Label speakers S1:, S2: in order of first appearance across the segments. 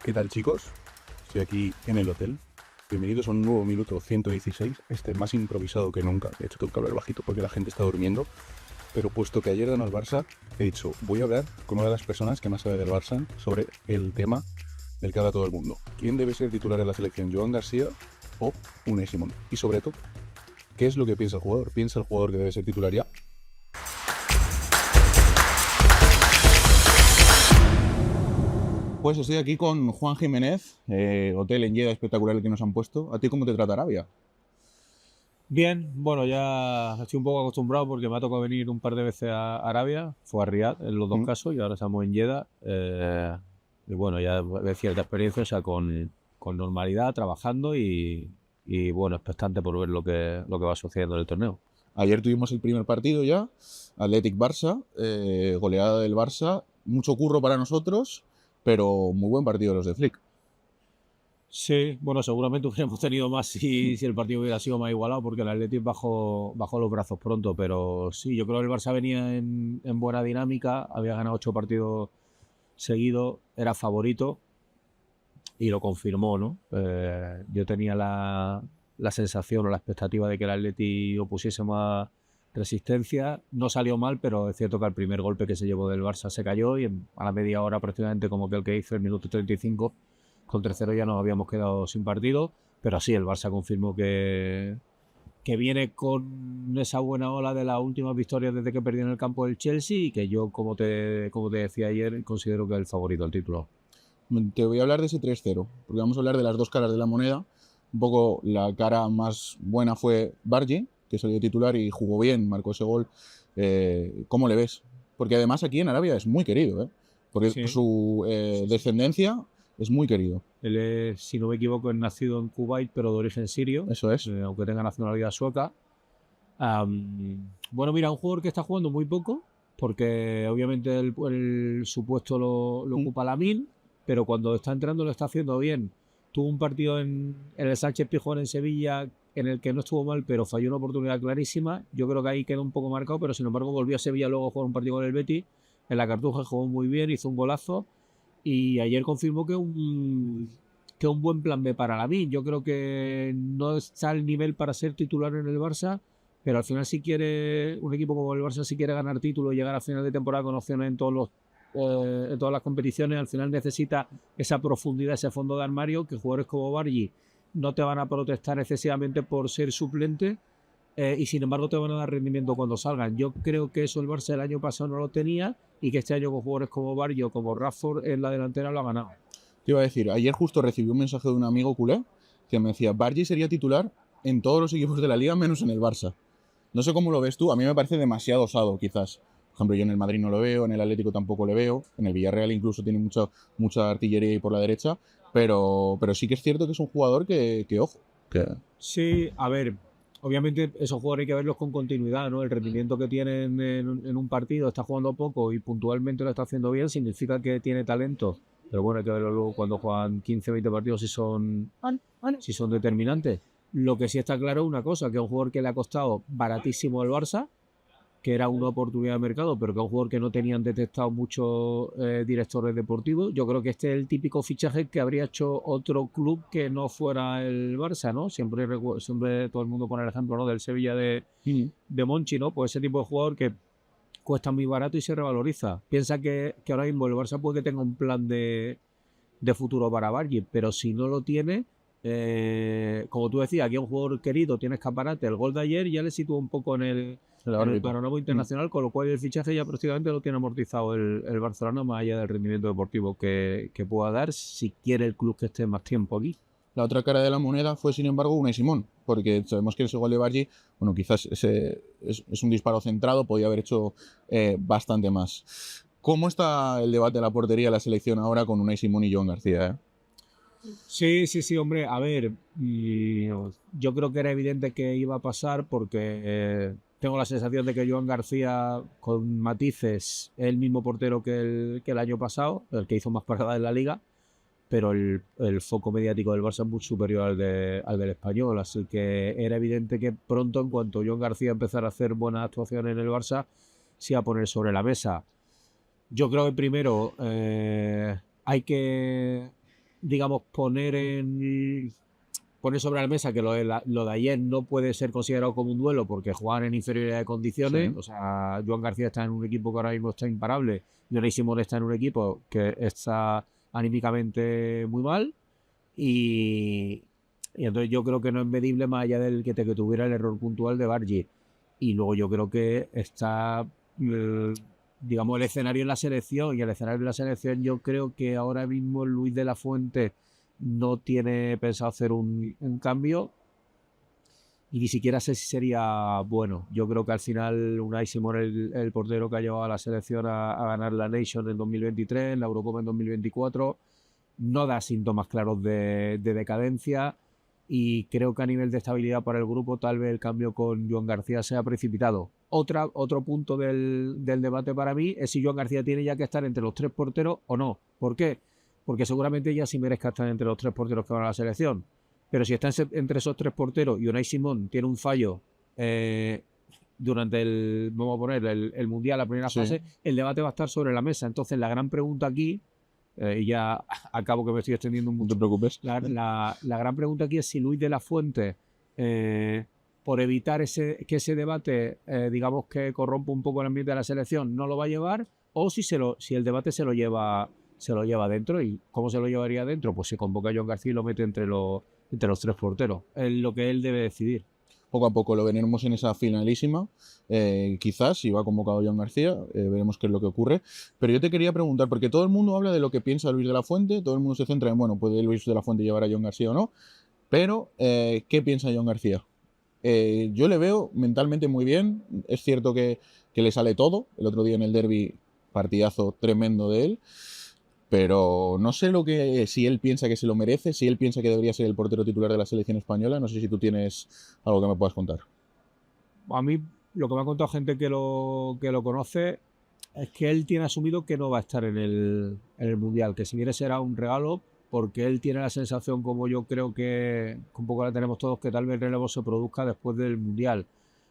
S1: ¿Qué tal, chicos? Estoy aquí en el hotel. Bienvenidos a un nuevo minuto 116, más improvisado que nunca. De hecho, tengo que hablar bajito porque la gente está durmiendo. Pero puesto que ayer ganó el Barça, he dicho, voy a hablar con una de las personas que más sabe del Barça sobre el tema del que habla todo el mundo. ¿Quién debe ser titular en la selección, Joan García o Unai Simón? Y sobre todo, ¿qué es lo que piensa el jugador? ¿Piensa el jugador que debe ser titular ya? Pues estoy aquí con Juan Jiménez, hotel en Lleida espectacular el que nos han puesto. ¿A ti cómo te trata Arabia?
S2: Bien, bueno, ya estoy un poco acostumbrado porque me ha tocado venir un par de veces a Arabia, fue a Riad en los dos
S1: ¿Mm?
S2: casos y ahora estamos en Jeddah. Y bueno, ya de cierta experiencia, o sea, con normalidad, trabajando y bueno, expectante por ver lo que va sucediendo en el torneo.
S1: Ayer tuvimos el primer partido ya, Athletic Barça, goleada del Barça, mucho curro para nosotros, pero muy buen partido los de Flick.
S2: Sí, bueno, seguramente hubiéramos tenido más si el partido hubiera sido más igualado porque el Athletic bajó los brazos pronto, pero sí, yo creo que el Barça venía en buena dinámica, había ganado 8 partidos seguidos, era favorito y lo confirmó, ¿no? Yo tenía la sensación o la expectativa de que el Atleti opusiese más resistencia. No salió mal, pero es cierto que al primer golpe que se llevó del Barça se cayó y a la media hora prácticamente como que el que hizo el minuto 35 con 3-0 ya nos habíamos quedado sin partido, pero sí, el Barça confirmó que viene con esa buena ola de las últimas victorias desde que perdió en el campo del Chelsea y que yo, como te decía ayer, considero que es el favorito al título.
S1: Te voy a hablar de ese 3-0, porque vamos a hablar de las dos caras de la moneda. Un poco la cara más buena fue Bargi, que salió titular y jugó bien, marcó ese gol. ¿Cómo le ves? Porque además aquí en Arabia es muy querido, ¿eh? Porque
S2: Sí,
S1: su descendencia es muy querido.
S2: él es, si no me equivoco, es nacido en Kuwait, pero de origen sirio,
S1: Eso es.
S2: aunque tenga nacionalidad sueca. Bueno, mira, un jugador que está jugando muy poco, porque obviamente su puesto lo
S1: Mm.
S2: ocupa Lamine, pero cuando está entrando lo está haciendo bien. Tuvo un partido en el Sánchez Pizjuán en Sevilla en el que no estuvo mal, pero falló una oportunidad clarísima. Yo creo que ahí quedó un poco marcado, pero sin embargo volvió a Sevilla luego a jugar un partido con el Betis. En la Cartuja jugó muy bien, hizo un golazo y ayer confirmó que un buen plan B para Lamine. Yo creo que no está al nivel para ser titular en el Barça, pero al final si quiere un equipo como el Barça, si quiere ganar títulos y llegar a final de temporada con opciones en todas las competiciones, al final necesita esa profundidad, ese fondo de armario, que jugadores como Bargi no te van a protestar excesivamente por ser suplente, y sin embargo te van a dar rendimiento cuando salgan. Yo creo que eso el Barça el año pasado no lo tenía y que este año con jugadores como Bargi o como Rashford en la delantera lo ha ganado.
S1: Te iba a decir, ayer justo recibí un mensaje de un amigo culé que me decía, Bargi sería titular en todos los equipos de la liga menos en el Barça. No sé cómo lo ves tú, a mí me parece demasiado osado quizás. Por ejemplo, yo en el Madrid no lo veo, en el Atlético tampoco le veo, en el Villarreal incluso tiene mucha artillería ahí por la derecha, pero sí que es cierto que es un jugador que ojo.
S2: Sí, a ver, obviamente esos jugadores hay que verlos con continuidad, ¿no? El rendimiento que tienen en un partido, está jugando poco y puntualmente lo está haciendo bien, significa que tiene talento. Pero bueno, hay que verlo luego cuando juegan 15, 20 partidos si son determinantes. Lo que sí está claro es una cosa, que es un jugador que le ha costado baratísimo al Barça, que era una oportunidad de mercado, pero que es un jugador que no tenían detectado muchos directores deportivos. Yo creo que este es el típico fichaje que habría hecho otro club que no fuera el Barça, ¿no? Siempre todo el mundo pone el ejemplo, ¿no? Del Sevilla
S1: Mm.
S2: de Monchi, ¿no? Pues ese tipo de jugador que cuesta muy barato y se revaloriza. Piensa que ahora mismo el Barça puede que tenga un plan de futuro para Bargi, pero si no lo tiene, como tú decías, aquí un jugador querido, tiene escaparate, el gol de ayer ya le sitúa un poco
S1: La
S2: en el
S1: órbita.
S2: panorama
S1: Mm.
S2: internacional, con lo cual el fichaje ya prácticamente lo tiene amortizado el Barcelona, más allá del rendimiento deportivo que pueda dar, si quiere el club que esté más tiempo aquí.
S1: La otra cara de la moneda fue, sin embargo, Unai Simón, porque sabemos que ese gol de Bargi, bueno, quizás es un disparo centrado, podía haber hecho bastante más. ¿Cómo está el debate de la portería de la selección ahora con Unai Simón y Joan García?
S2: Sí, sí, sí, hombre, a ver, y yo creo que era evidente que iba a pasar porque tengo la sensación de que Joan García, con matices, es el mismo portero que el año pasado, el que hizo más paradas en la liga, pero el foco mediático del Barça es muy superior al del Español, así que era evidente que pronto, en cuanto Joan García empezara a hacer buenas actuaciones en el Barça, se iba a poner sobre la mesa. Yo creo que primero hay que digamos, poner sobre la mesa que lo de ayer no puede ser considerado como un duelo porque juegan en inferioridad de condiciones.
S1: Sí.
S2: O sea, Joan García está en un equipo que ahora mismo está imparable y Unai Simón está en un equipo que está anímicamente muy mal y entonces yo creo que no es medible más allá del que tuviera el error puntual de Bargi. Y luego yo creo que está, digamos, el escenario en la selección, y el escenario en la selección yo creo que ahora mismo Luis de la Fuente no tiene pensado hacer un cambio y ni siquiera sé si sería bueno. Yo creo que al final Unai Simón, el portero que ha llevado a la selección a ganar la Nation en 2023, la Eurocopa en 2024, no da síntomas claros de decadencia y creo que a nivel de estabilidad para el grupo tal vez el cambio con Joan García sea precipitado. Otro punto del debate para mí es si Joan García tiene ya que estar entre los 3 porteros o no. ¿Por qué? Porque seguramente ya sí merezca estar entre los 3 porteros que van a la selección. Pero si está entre esos 3 porteros y Unai Simón tiene un fallo durante vamos a poner, el Mundial, la primera fase, el debate va a estar sobre la mesa. Entonces la gran pregunta aquí, y ya acabo que me estoy extendiendo mucho.
S1: No te preocupes.
S2: La gran pregunta aquí es si Luis de la Fuente, por evitar que ese debate, digamos que corrompa un poco el ambiente de la selección, no lo va a llevar, o si el debate se lo lleva dentro. ¿Y cómo se lo llevaría dentro? Pues se convoca a Joan García y lo mete entre los 3 porteros. Es lo que él debe decidir.
S1: Poco a poco lo veremos en esa finalísima. Quizás, si va convocado Joan García, veremos qué es lo que ocurre. Pero yo te quería preguntar, porque todo el mundo habla de lo que piensa Luis de la Fuente, todo el mundo se centra en, bueno, ¿puede Luis de la Fuente llevar a Joan García o no? Pero, ¿qué piensa Joan García? Yo le veo mentalmente muy bien. Es cierto que le sale todo. El otro día en el derbi, partidazo tremendo de él. Pero no sé si él piensa que se lo merece, si él piensa que debería ser el portero titular de la selección española. No sé si tú tienes algo que me puedas contar.
S2: A mí, lo que me ha contado gente que lo conoce es que él tiene asumido que no va a estar en el Mundial, que si viene será un regalo, porque él tiene la sensación, como yo creo que un poco la tenemos todos, que tal vez el relevo se produzca después del Mundial.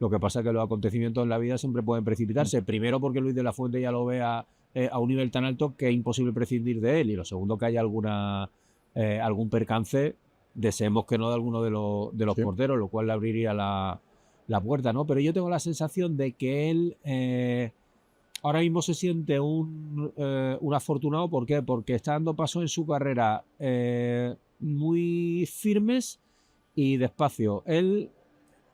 S2: Lo que pasa es que los acontecimientos en la vida siempre pueden precipitarse. Primero porque Luis de la Fuente ya lo ve a un nivel tan alto que es imposible prescindir de él. Y lo segundo, que haya algún percance, deseemos que no de alguno de los porteros, lo cual le abriría la puerta, ¿no? Pero yo tengo la sensación de que él ahora mismo se siente un afortunado. ¿Por qué? Porque está dando pasos en su carrera muy firmes y despacio. Él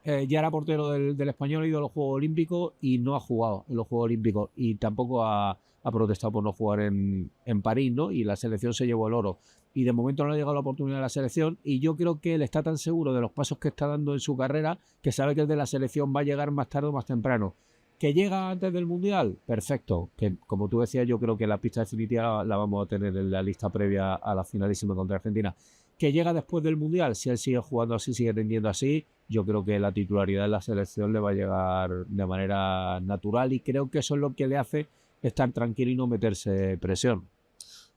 S2: ya era portero del Español, ha ido a los Juegos Olímpicos y no ha jugado en los Juegos Olímpicos y tampoco ha protestado por no jugar en París, ¿no? Y la selección se llevó el oro. Y de momento no le ha llegado la oportunidad de la selección y yo creo que él está tan seguro de los pasos que está dando en su carrera que sabe que el de la selección va a llegar más tarde o más temprano. ¿Que llega antes del Mundial? Perfecto. Que, como tú decías, yo creo que la pista definitiva la vamos a tener en la lista previa a la finalísima contra Argentina. ¿Que llega después del Mundial? Si él sigue jugando así, sigue tendiendo así, yo creo que la titularidad en la selección le va a llegar de manera natural y creo que eso es lo que le hace estar tranquilo y no meterse presión.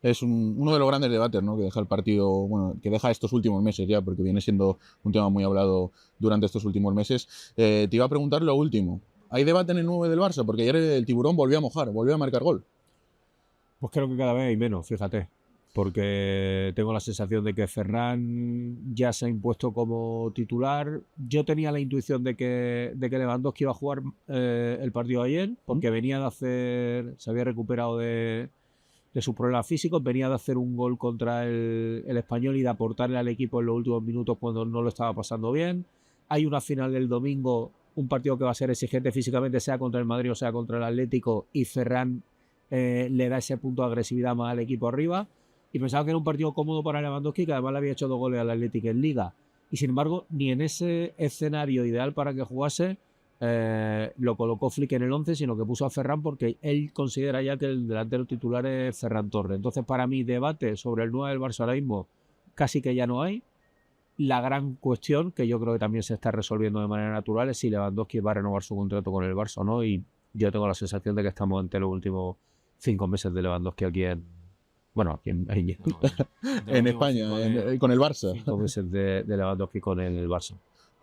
S1: Es uno de los grandes debates, ¿no? Que deja el partido, bueno, que deja estos últimos meses ya, porque viene siendo un tema muy hablado durante estos últimos meses. Te iba a preguntar lo último. ¿Hay debate en el 9 del Barça? Porque ayer el Tiburón volvió a mojar, volvió a marcar gol.
S2: Pues creo que cada vez hay menos, fíjate. Porque tengo la sensación de que Ferran ya se ha impuesto como titular. Yo tenía la intuición de que Lewandowski iba a jugar el partido de ayer, porque se había recuperado de sus problemas físicos, venía de hacer un gol contra el Español y de aportarle al equipo en los últimos minutos cuando no lo estaba pasando bien. Hay una final del domingo, un partido que va a ser exigente físicamente, sea contra el Madrid o sea contra el Atlético, y Ferran le da ese punto de agresividad más al equipo arriba. Y pensaba que era un partido cómodo para Lewandowski, que además le había hecho 2 goles al Atlético en Liga. Y sin embargo, ni en ese escenario ideal para que jugase lo colocó Flick en el 11, sino que puso a Ferran porque él considera ya que el delantero titular es Ferran Torres. Entonces, para mí, debate sobre el 9 del Barça ahora mismo casi que ya no hay. La gran cuestión, que yo creo que también se está resolviendo de manera natural, es si Lewandowski va a renovar su contrato con el Barça o no. Y yo tengo la sensación de que estamos ante los últimos 5 meses de Lewandowski aquí en
S1: en España, con el Barça.
S2: 5 meses de Lewandowski con el Barça.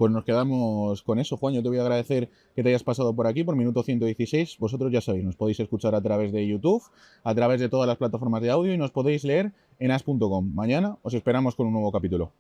S3: Pues nos quedamos con eso, Juan. Yo te voy a agradecer que te hayas pasado por aquí, por minuto 116. Vosotros ya sabéis, nos podéis escuchar a través de YouTube, a través de todas las plataformas de audio y nos podéis leer en as.com. Mañana os esperamos con un nuevo capítulo.